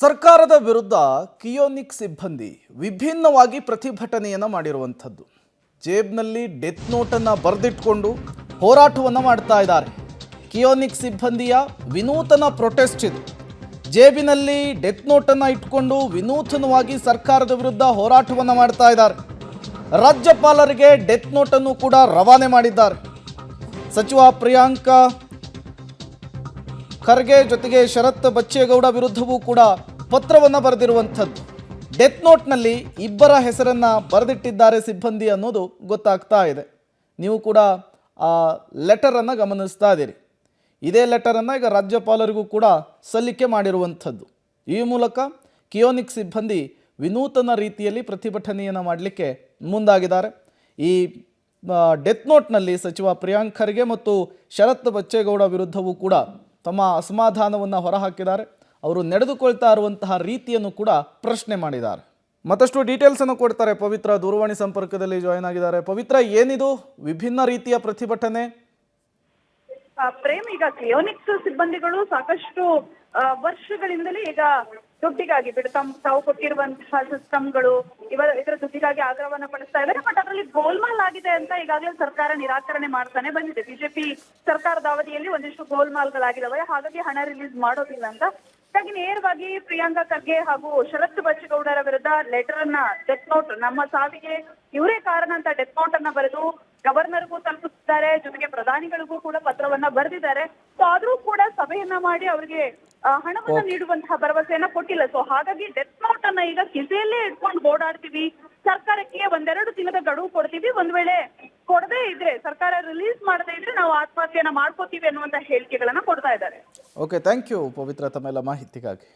ಸರ್ಕಾರದ ವಿರುದ್ಧ ಕಿಯೋನಿಕ್ ಸಿಬ್ಬಂದಿ ವಿಭಿನ್ನವಾಗಿ ಪ್ರತಿಭಟನೆಯನ್ನು ಮಾಡಿರುವಂಥದ್ದು. ಜೇಬ್ನಲ್ಲಿ ಡೆತ್ ನೋಟನ್ನು ಬರೆದಿಟ್ಕೊಂಡು ಹೋರಾಟವನ್ನು ಮಾಡ್ತಾ ಇದ್ದಾರೆ. ಕಿಯೋನಿಕ್ ಸಿಬ್ಬಂದಿಯ ವಿನೂತನ ಪ್ರೊಟೆಸ್ಟ್ ಇದು. ಜೇಬಿನಲ್ಲಿ ಡೆತ್ ನೋಟನ್ನು ಇಟ್ಕೊಂಡು ವಿನೂತನವಾಗಿ ಸರ್ಕಾರದ ವಿರುದ್ಧ ಹೋರಾಟವನ್ನು ಮಾಡ್ತಾ ಇದ್ದಾರೆ. ರಾಜ್ಯಪಾಲರಿಗೆ ಡೆತ್ ನೋಟನ್ನು ಕೂಡ ರವಾನೆ ಮಾಡಿದ್ದಾರೆ. ಸಚಿವ ಪ್ರಿಯಾಂಕ ಖರ್ಗೆ ಜೊತೆಗೆ ಶರತ್ ಬಚ್ಚೇಗೌಡ ವಿರುದ್ಧವೂ ಕೂಡ ಪತ್ರವನ್ನು ಬರೆದಿರುವಂಥದ್ದು. ಡೆತ್ ನೋಟ್ನಲ್ಲಿ ಇಬ್ಬರ ಹೆಸರನ್ನು ಬರೆದಿಟ್ಟಿದ್ದಾರೆ ಸಿಬ್ಬಂದಿ ಅನ್ನೋದು ಗೊತ್ತಾಗ್ತಾ ಇದೆ. ನೀವು ಕೂಡ ಆ ಲೆಟರನ್ನು ಗಮನಿಸ್ತಾ ಇದ್ದೀರಿ. ಇದೇ ಲೆಟರನ್ನು ಈಗ ರಾಜ್ಯಪಾಲರಿಗೂ ಕೂಡ ಸಲ್ಲಿಕೆ ಮಾಡಿರುವಂಥದ್ದು. ಈ ಮೂಲಕ ಕಿಯೋನಿಕ್ ಸಿಬ್ಬಂದಿ ವಿನೂತನ ರೀತಿಯಲ್ಲಿ ಪ್ರತಿಭಟನೆಯನ್ನು ಮಾಡಲಿಕ್ಕೆ ಮುಂದಾಗಿದ್ದಾರೆ. ಈ ಡೆತ್ ನೋಟ್ನಲ್ಲಿ ಸಚಿವ ಪ್ರಿಯಾಂಕ್ ಖರ್ಗೆ ಮತ್ತು ಶರತ್ ಬಚ್ಚೇಗೌಡ ವಿರುದ್ಧವೂ ಕೂಡ ತಮ್ಮ ಅಸಮಾಧಾನವನ್ನು ಹೊರಹಾಕಿದ್ದಾರೆ. ಅವರು ನಡೆದುಕೊಳ್ತಾ ಇರುವಂತಹ ರೀತಿಯನ್ನು ಕೂಡ ಪ್ರಶ್ನೆ ಮಾಡಿದ್ದಾರೆ. ಮತ್ತಷ್ಟು ಡೀಟೇಲ್ಸನ್ನು ಕೊಡ್ತಾರೆ. ಪವಿತ್ರ ದೂರವಾಣಿ ಸಂಪರ್ಕದಲ್ಲಿ ಜಾಯ್ನ್ ಆಗಿದ್ದಾರೆ. ಪವಿತ್ರ, ಏನಿದು ವಿಭಿನ್ನ ರೀತಿಯ ಪ್ರತಿಭಟನೆ? ಪ್ರೇಮ್, ಈಗ ಕಿಯೋನಿಕ್ಸ್ ಸಿಬ್ಬಂದಿಗಳು ಸಾಕಷ್ಟು ವರ್ಷಗಳಿಂದಲೇ ಈಗ ದುಡ್ಡಿಗಾಗಿ ತಾವು ಕೊಟ್ಟಿರುವಂತಹ ಸಿಸ್ಟಮ್ಗಳು ಇದರ ದುಡ್ಡಿಗಾಗಿ ಆಗ್ರಹವನ್ನ ಪಡಿಸ್ತಾ ಇದ್ದಾರೆ. ಬಟ್ ಅದರಲ್ಲಿ ಗೋಲ್ಮಾಲ್ ಆಗಿದೆ ಅಂತ ಈಗಾಗಲೇ ಸರ್ಕಾರ ನಿರಾಕರಣೆ ಮಾಡ್ತಾನೆ ಬಂದಿದೆ. ಬಿಜೆಪಿ ಸರ್ಕಾರದ ಅವಧಿಯಲ್ಲಿ ಒಂದಿಷ್ಟು ಗೋಲ್ಮಾಲ್ಗಳಾಗಿದ್ದಾವೆ, ಹಾಗಾಗಿ ಹಣ ರಿಲೀಸ್ ಮಾಡೋದಿಲ್ಲ ಅಂತ. ಹಾಗಾಗಿ ನೇರವಾಗಿ ಪ್ರಿಯಾಂಕಾ ಖರ್ಗೆ ಹಾಗೂ ಶರತ್ ಬಚ್ಚೇಗೌಡರ ವಿರುದ್ಧ ಲೆಟರ್ ಅನ್ನ, ಡೆತ್ ನೋಟ್, ನಮ್ಮ ಸಾವಿಗೆ ಇವರೇ ಕಾರಣ ಅಂತ ಡೆತ್ ನೋಟ್ ಅನ್ನ ಬರೆದು ಗವರ್ನರ್ಗೂ ತಲುಪಿಸಿದ್ದಾರೆ. ಜೊತೆಗೆ ಪ್ರಧಾನಿಗಳಿಗೂ ಕೂಡ ಪತ್ರವನ್ನ ಬರೆದಿದ್ದಾರೆ. ಸೊ ಆದ್ರೂ ಕೂಡ ಸಭೆಯನ್ನ ಮಾಡಿ ಅವರಿಗೆ ಹಣವನ್ನ ನೀಡುವಂತಹ ಭರವಸೆಯನ್ನ ಕೊಟ್ಟಿಲ್ಲ. ಸೊ ಹಾಗಾಗಿ ಡೆತ್ ನೋಟ್ ಅನ್ನ ಈಗ ಕಿಸೆಯಲ್ಲೇ ಇಟ್ಕೊಂಡು ಓಡಾಡ್ತೀವಿ, ಸರ್ಕಾರಕ್ಕೆ ಒಂದೆರಡು ದಿನದ ಗಡುವು ಕೊಡ್ತೀವಿ, ಒಂದ್ ವೇಳೆ ಕೊಡದೇ ಇದ್ರೆ, ಸರ್ಕಾರ ರಿಲೀಸ್ ಮಾಡದೇ ಇದ್ರೆ ನಾವು ಆತ್ಮಹತ್ಯೆಯನ್ನ ಮಾಡ್ಕೋತೀವಿ ಅನ್ನುವಂತ ಹೇಳಿಕೆಗಳನ್ನ ಕೊಡ್ತಾ ಇದ್ದಾರೆ. ಓಕೆ, ಥ್ಯಾಂಕ್ ಯು ಪವಿತ್ರ ತಮ್ಮೆಲ್ಲ ಮಾಹಿತಿಗಾಗಿ.